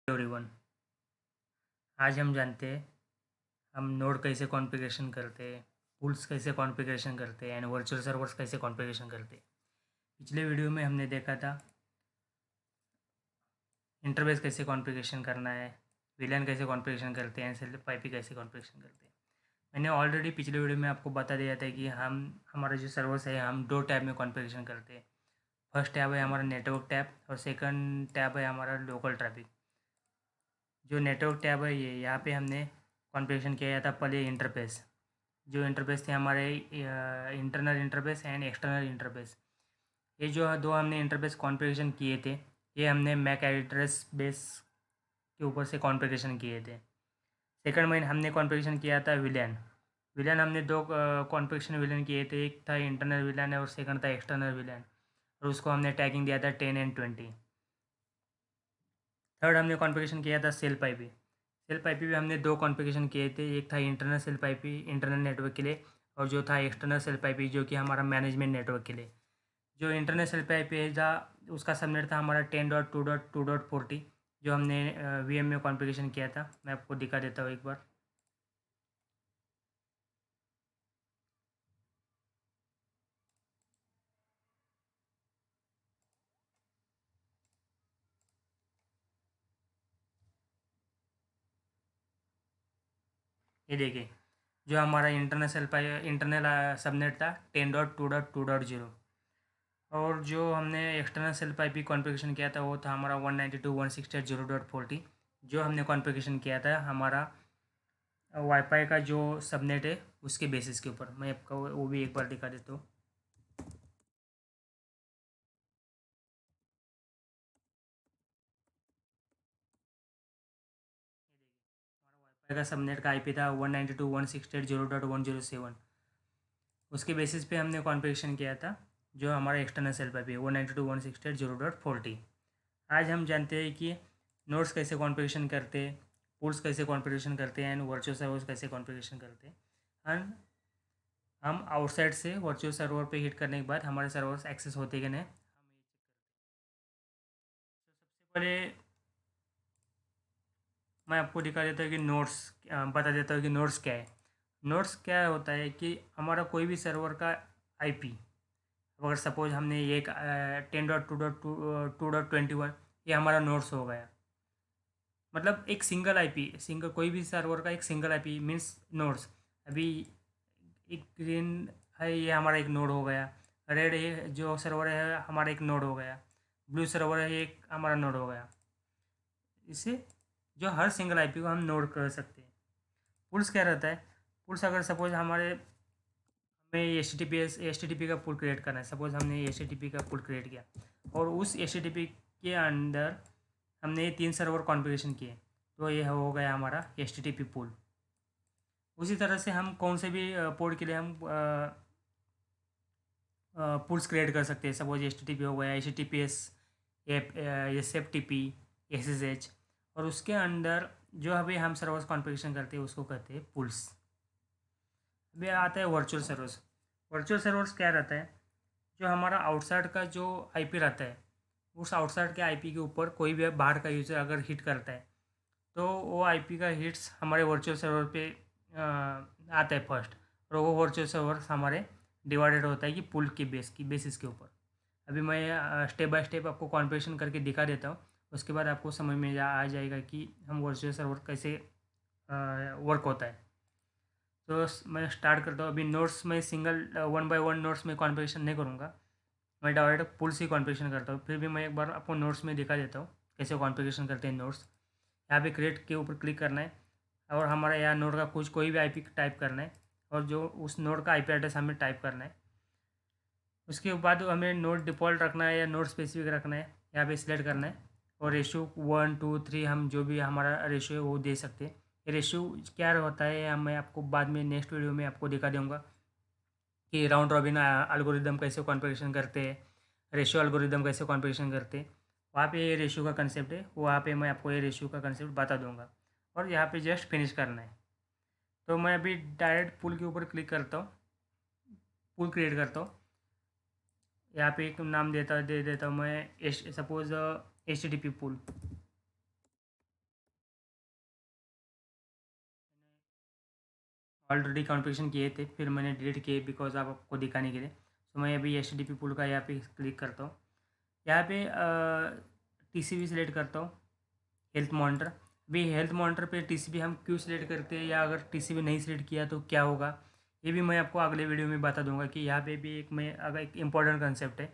Everyone, आज हम जानते हैं हम नोड कैसे कॉन्फ़िगरेशन करते हैं, पूल्स कैसे कॉन्फ़िगरेशन करते हैं एंड वर्चुअल सर्वर्स कैसे कॉन्फ़िगरेशन करते हैं। पिछले वीडियो में हमने देखा था इंटरफेस कैसे कॉन्फ़िगरेशन करना है, विलन कैसे कॉन्फ़िगरेशन करते हैं, सेल्फ आईपी कैसे कॉन्फ़िगरेशन करते हैं। मैंने ऑलरेडी पिछले वीडियो में आपको बता दिया था कि हम हमारा जो सर्वर्स है हम दो टैब में कॉन्फ़िगरेशन करते हैं। फर्स्ट टैब है हमारा नेटवर्क टैब और सेकंड टैब है हमारा लोकल ट्रैफिक। जो नेटवर्क टैब है ये यहाँ पे हमने कॉन्फ़िगरेशन किया था पहले इंटरफेस। जो इंटरफेस थे हमारे internal interface and external interface. ये जो दो हमने इंटरफेस कॉन्फ़िगरेशन किए थे ये हमने मैक एड्रेस बेस के ऊपर से कॉन्फ़िगरेशन किए थे। सेकंड में हमने कॉन्फ़िगरेशन किया था विलन। विलन हमने दो कॉन्फ़िगरेशन विलन किए थे, एक था इंटरनल विलन और सेकंड था एक्सटर्नल विलन, और उसको हमने टैगिंग दिया था 10 एंड 20। थर्ड हमने कॉन्फ़िगरेशन किया था सेल्फ आईपी। सेल्फ आईपी भी हमने दो कॉन्फ़िगरेशन किए थे, एक था internal self IP internal network के लिए, और जो था एक्सटर्नल सेल्फ आईपी जो कि हमारा मैनेजमेंट नेटवर्क के लिए। जो इंटरनल सेल्फ आईपी था उसका सबनेट था हमारा 10.2.2.40 जो हमने वीएम में कॉन्फ़िगरेशन किया था। मैं आपको दिखा देता हूँ एक बार। ये देखिए, जो हमारा इंटरनल सबनेट था 10.2.2.0, और जो हमने एक्सटर्नल सेल्फ आईपी कॉन्फ़िगरेशन किया था वो था हमारा 192.168.0.40 जो हमने कॉन्फ़िगरेशन किया था हमारा वाईफाई का जो सबनेट है उसके बेसिस के ऊपर। मैं आपको वो भी एक बार दिखा देता हूँ। वाईफाई का सबनेट का आईपी था 192.168.0.107। उसके बेसिस पे हमने कॉन्फ़िगरेशन किया था जो हमारा एक्सटर्नल सेल्फ आईपी है 192.168.0.40। आज हम जानते हैं कि नोड्स कैसे कॉन्फ़िगरेशन करते हैं, पूल्स कैसे कॉन्फ़िगरेशन करते हैं एंड वर्चुअल सर्वर्स कैसे कॉन्फ़िगरेशन करते हैं। एंड हम आउटसाइड से वर्चुअल सर्वर पे हिट करने के बाद हमारे सर्वर्स एक्सेस होते हैं कि नहीं। सबसे पहले मैं आपको दिखा देता हूँ कि नोड्स बता देता हूँ कि नोड्स क्या है। नोड्स क्या होता है कि हमारा कोई भी सर्वर का आईपी, अगर सपोज हमने ये 10.2.2.21 ये हमारा नोड्स हो गया, मतलब एक सिंगल आईपी, सिंगल कोई भी सर्वर का एक सिंगल आईपी मीन्स नोड्स। अभी एक ग्रीन है ये हमारा एक नोड हो गया, रेड ये जो सर्वर है हमारा एक नोड हो गया, ब्लू सर्वर है ये एक हमारा नोड हो गया। इससे जो हर सिंगल आईपी को हम नोड कर सकते हैं। पुल्स क्या रहता है, पुल्स अगर सपोज हमें एच टी टी पी का पुल क्रिएट करना है, सपोज हमने एच टी टी पी का पुल क्रिएट किया और उस एच टी टी पी के अंदर हमने ये 3 सर्वर कॉन्फ़िगरेशन किए, तो ये हो गया हमारा एच टी टी पी पुल। उसी तरह से हम कौन से भी पोर्ट के लिए हम पुल्स क्रिएट कर सकते हैं। Suppose H T T P हो गया, H T P S F T P, S S H, और उसके अंदर जो अभी हम सर्वर्स कॉन्फ़िगरेशन करते हैं उसको कहते हैं पुल्स। अभी आता है वर्चुअल सर्वर्स। वर्चुअल सर्वर्स क्या रहता है, जो हमारा आउटसाइड का जो आईपी रहता है उस आउटसाइड के आईपी के ऊपर कोई भी बाहर का यूज़र अगर हिट करता है तो वो आईपी का हिट्स हमारे वर्चुअल सर्वर पे आता है फर्स्ट, और वो वर्चुअल सर्वर हमारे डिवाइडेड होता है कि पुल के बेसिस के ऊपर। अभी मैं स्टेप बाय स्टेप आपको कॉन्फ़िगरेशन करके दिखा देता हूँ, उसके बाद आपको समझ में आ जाएगा कि हम वर्चुअल सर्वर कैसे वर्क होता है। तो मैं स्टार्ट करता हूँ। अभी नोट्स में single one by one notes में कॉन्फ़िगरेशन नहीं करूँगा, मैं डायरेक्ट पुल से ही कॉन्फ़िगरेशन करता हूँ। फिर भी मैं एक बार आपको नोट्स में दिखा देता हूँ कैसे कॉन्फ़िगरेशन करते हैं नोट्स। यहाँ पे क्रिएट के ऊपर क्लिक करना है और हमारा यहाँ नोड का कुछ कोई भी आईपी टाइप करना है और जो उस नोड का आईपी एड्रेस हमें टाइप करना है। उसके बाद हमें नोड डिफ़ॉल्ट रखना है या नोड स्पेसिफिक रखना है, यहाँ पे सिलेक्ट करना है, और रेशियो 1 2 3 हम जो भी हमारा रेशियो है वो दे सकते हैं। ये रेशियो क्या होता है मैं आपको बाद में नेक्स्ट वीडियो में आपको दिखा दूँगा कि राउंड रॉबिन एल्गोरिदम कैसे कॉन्फ़िगरेशन करते हैं, रेशियो एल्गोरिदम कैसे कॉन्फ़िगरेशन करते हैं। वहाँ पे ये रेशियो का कंसेप्ट है, वहाँ पे मैं आपको ये रेशियो का कंसेप्ट बता दूंगा, और यहाँ पे जस्ट फिनिश करना है। तो मैं अभी डायरेक्ट पुल के ऊपर क्लिक करता हूँ, पुल क्रिएट करता हूँ। यहाँ पे एक नाम दे देता हूँ मैं, suppose H T T P pull. Already configuration किए थे, फिर मैंने डिलीट किए बिकॉज आपको दिखाने के लिए। तो मैं अभी HTTP पुल का यहाँ पे क्लिक करता हूँ। यहाँ पे TCP सिलेक्ट करता हूँ, हेल्थ मॉनिटर। अभी हेल्थ मॉनिटर पे TCP हम क्यों सिलेक्ट करते हैं, या अगर TCP नहीं सिलेक्ट किया तो क्या होगा, ये भी मैं आपको अगले वीडियो में बता दूंगा कि यहाँ पे भी एक इम्पॉर्टेंट कंसेप्ट है।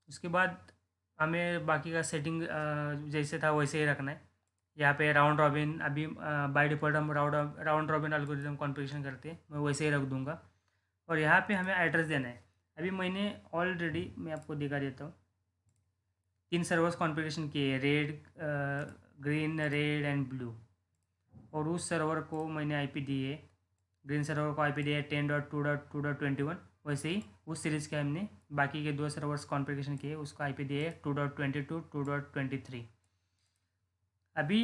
उसके बाद हमें बाकी का सेटिंग जैसे था वैसे ही रखना है। यहाँ पे राउंड रॉबिन, अभी बाय डिफ़ॉल्ट हम राउंड रॉबिन एल्गोरिथम कॉन्फ़िगरेशन करते हैं, मैं वैसे ही रख दूँगा। और यहाँ पे हमें एड्रेस देना है। अभी मैंने ऑलरेडी, मैं आपको दिखा देता हूँ, 3 सर्वर्स कॉन्फ़िगरेशन किए हैं, red, green, red and blue. और उस सर्वर को मैंने आईपी दी है, ग्रीन सर्वर को आईपी दिया है 10.2.2.21। वैसे ही उस सीरीज़ के हमने बाकी के 2 सर्वर्स कॉन्फ़िगरेशन किए, उसको आईपी दिए है 2.22, 2.23। अभी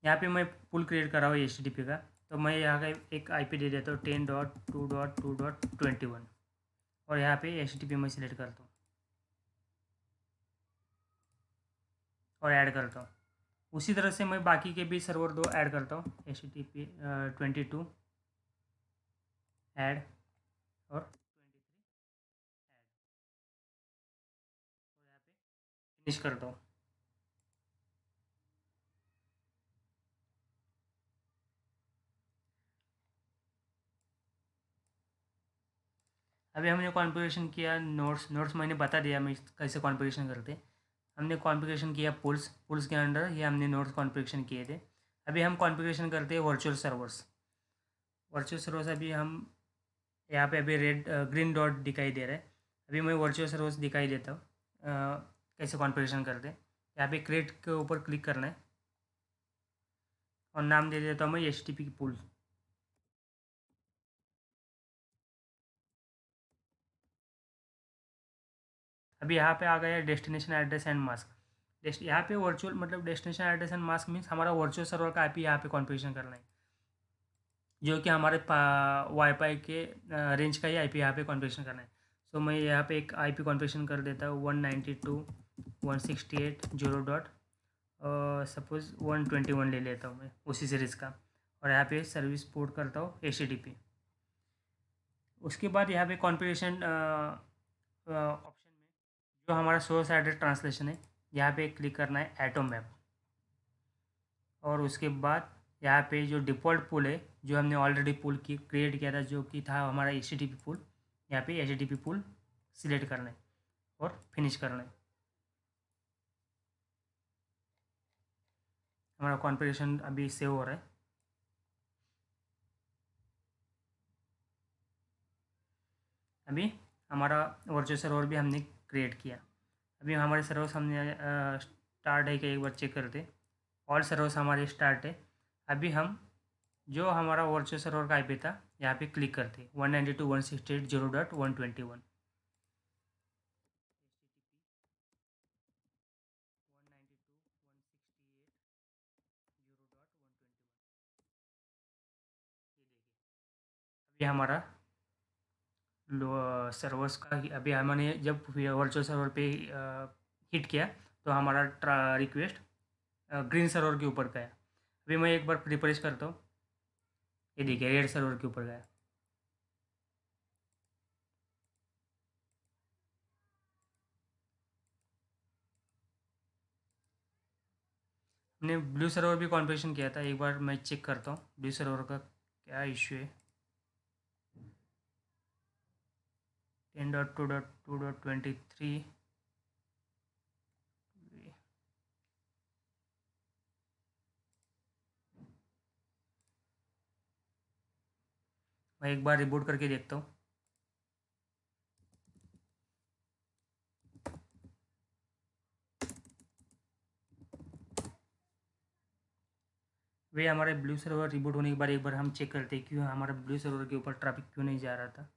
यहाँ पे मैं पुल क्रिएट कर रहा हूँ HTTP का, तो मैं यहाँ का एक आईपी दे देता हूँ 10.2.2.21 और यहाँ पे HTTP मैं सिलेक्ट करता हूँ और ऐड करता हूँ। उसी तरह से मैं बाकी के भी सर्वर 2 ऐड करता हूँ, HTTP 22 ऐड और 23 ऐड, और यहाँ पे फिनिश करता हूँ। अभी हमने कॉन्फ़िगरेशन किया नोड्स मैंने बता दिया मैं कैसे कॉन्फ़िगरेशन करते हैं। हमने कॉन्फ़िगरेशन किया पुल्स के अंडर ये हमने नोड्स कॉन्फ़िगरेशन किए थे। अभी हम कॉन्फ़िगरेशन करते हैं वर्चुअल सर्वर्स अभी हम यहाँ पे अभी रेड ग्रीन डॉट दिखाई दे रहा है। अभी मैं वर्चुअल सर्वर्स दिखाई देता हूँ कैसे कॉन्फ़िगरेशन करते हैं। यहाँ पे क्रिएट के ऊपर क्लिक करना है और नाम दे देता हूँ मैं HTTP पुल। अभी यहाँ पे आ गया डेस्टिनेशन एड्रेस एंड मास्क। यहाँ पे वर्चुअल मतलब destination address and mask means हमारा वर्चुअल सर्वर का आईपी यहाँ पे कॉन्फ़िगरेशन करना है, जो कि हमारे वाईफाई के रेंज का ही आईपी यहाँ पे कॉन्फ़िगरेशन करना है। सो मैं यहाँ पे एक आईपी कॉन्फ़िगरेशन कर देता हूँ 192.168.0. सपोज़ 121 ले लेता हूँ मैं उसी सीरीज़ का, और यहाँ पे सर्विस पोर्ट करता हूँ HTTP। उसके बाद यहाँ पे कॉन्फ़िगरेशन ऑप्शन में जो हमारा सोर्स एड्रेस ट्रांसलेशन है, यहाँ पे क्लिक करना है एटो मैप। और उसके बाद यहाँ पे जो डिफ़ॉल्ट पुल है, जो हमने ऑलरेडी पुल की क्रिएट किया था, जो कि था हमारा HTTP पुल, यहाँ पे HTTP पुल सिलेक्ट करना है और फिनिश करना है। हमारा कॉन्फ़िगरेशन अभी सेव हो रहा है। अभी हमारा वर्चुअल सर्वर भी हमने क्रिएट किया। अभी हमारे सर्वर्स हमने स्टार्ट है कि एक बार चेक करते। ऑल सर्वर्स हमारे स्टार्ट है। अभी हम जो हमारा वर्चुअल सर्वर का आईपी था, यहाँ पे क्लिक करते 192.168.0.121। ये हमारा सर्वर्स का अभी हमने जब वर्चुअल सर्वर पे हिट किया तो हमारा रिक्वेस्ट ग्रीन सर्वर के ऊपर गया। अभी मैं एक बार रिफ्रेश करता हूँ, ये देखिए रेड सर्वर के ऊपर गया। हमने ब्लू सर्वर भी कॉन्फ़िगरेशन किया था, एक बार मैं चेक करता हूँ ब्लू सर्वर का क्या इशू है। 10.2.2.23। मैं एक बार रिबूट करके देखता हूँ। वे हमारे ब्लू सर्वर रिबूट होने के बाद एक बार हम चेक करते हैं क्यों हमारा ब्लू सर्वर के ऊपर ट्रैफिक क्यों नहीं जा रहा था।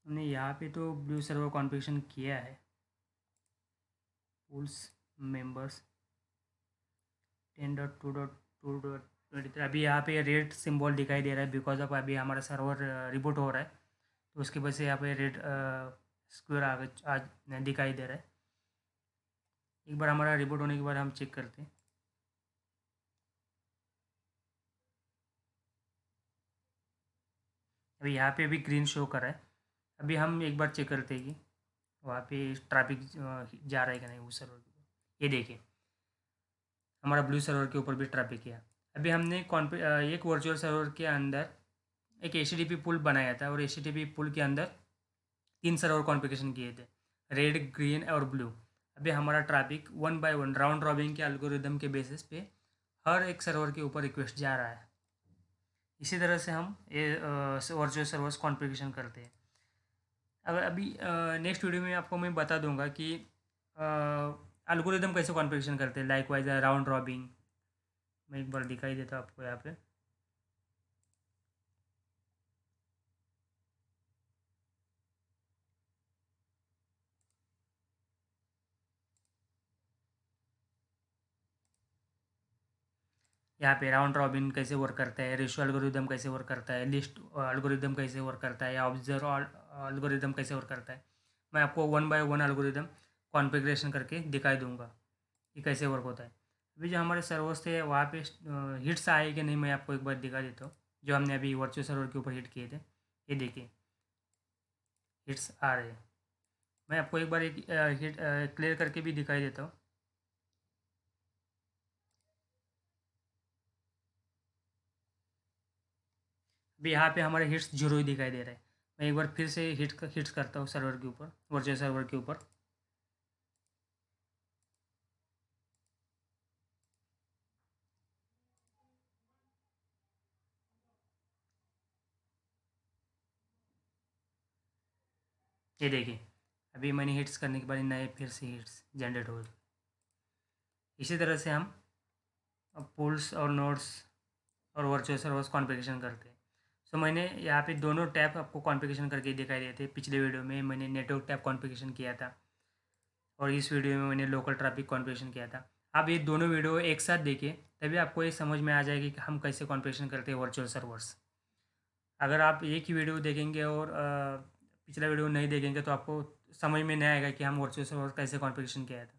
हमने यहाँ पे तो ब्लू सर्वर कॉन्फ़िगरेशन किया है, पुल्स मेंबर्स 10.2.2.23। अभी यहाँ पे रेड सिंबल दिखाई दे रहा है बिकॉज ऑफ अभी हमारा सर्वर रिबूट हो रहा है, तो उसकी वजह से यहाँ पे रेड स्क्वायर दिखाई दे रहा है। एक बार हमारा रिबूट होने के बाद हम चेक करते हैं। अभी यहाँ पे भी ग्रीन शो कर रहा है। अभी हम एक बार चेक करते हैं कि वहाँ पे ट्रैफिक जा रहा है कि नहीं उस सर्वर के ऊपर। ये देखिए हमारा ब्लू सर्वर के ऊपर भी ट्रैफिक किया। अभी हमने एक वर्चुअल सर्वर के अंदर एक एच पुल बनाया था और एच पुल के अंदर 3 सर्वर कॉन्फ़िगरेशन किए थे, रेड, ग्रीन और ब्लू। अभी हमारा ट्रैफिक 1 बाय 1 राउंड रॉबिन के एल्गोरिदम के बेसिस पे हर एक सर्वर के ऊपर रिक्वेस्ट जा रहा है। इसी तरह से हम ये वर्चुअल सर्वर्स कॉन्फ़िगरेशन करते हैं। अगर अभी नेक्स्ट वीडियो में आपको मैं बता दूंगा कि एल्गोरिदम कैसे कॉन्फ़िगरेशन करते हैं, लाइक वाइज राउंड रॉबिन। मैं एक बार दिखाई देता हूँ आपको यहाँ पे। यहाँ पे राउंड रॉबिन कैसे वर्क करता है, रेशियो एल्गोरिदम कैसे वर्क करता है, लिस्ट एल्गोरिदम कैसे वर्क करता है, या ऑब्जर्व एल्गोरिदम कैसे वर्क करता है। मैं आपको 1 बाय 1 एल्गोरिदम कॉन्फ़िगरेशन करके दिखाई दूंगा कि कैसे वर्क होता है। अभी जो हमारे सर्वर्स थे वहाँ पे हिट्स आए कि नहीं, मैं आपको एक बार दिखा देता हूँ। जो हमने अभी वर्चुअल सर्वर के ऊपर हिट किए थे, ये देखिए हिट्स आ रहे हैं। मैं आपको एक बार एक हिट क्लियर करके भी दिखाई देता हूँ। अभी यहाँ पे हमारे हिट्स जीरो ही दिखाई दे रहा है। मैं एक बार फिर से हिट्स करता हूँ सर्वर के ऊपर, वर्चुअल सर्वर के ऊपर। ये देखिए अभी मैंने हिट्स करने के बाद नए फिर से हिट्स जनरेट हो गए। इसी तरह से हम पुल्स और नोड्स और वर्चुअल सर्वर्स कॉन्फ़िगरेशन करते हैं। सो मैंने यहाँ पे दोनों टैब आपको कॉन्फ़िगरेशन करके दिखाई दिए थे। पिछले वीडियो में मैंने नेटवर्क टैब कॉन्फ़िगरेशन किया था और इस वीडियो में मैंने लोकल ट्रैफिक कॉन्फ़िगरेशन किया था। आप ये दोनों वीडियो एक साथ देखिए, तभी आपको ये समझ में आ जाएगी कि हम कैसे कॉन्फ़िगरेशन करते हैं वर्चुअल सर्वर्स। अगर आप एक ही वीडियो देखेंगे और पिछला वीडियो नहीं देखेंगे तो आपको समझ में नहीं आएगा कि हम वर्चुअल सर्वर कैसे कॉन्फ़िगरेशन किया था।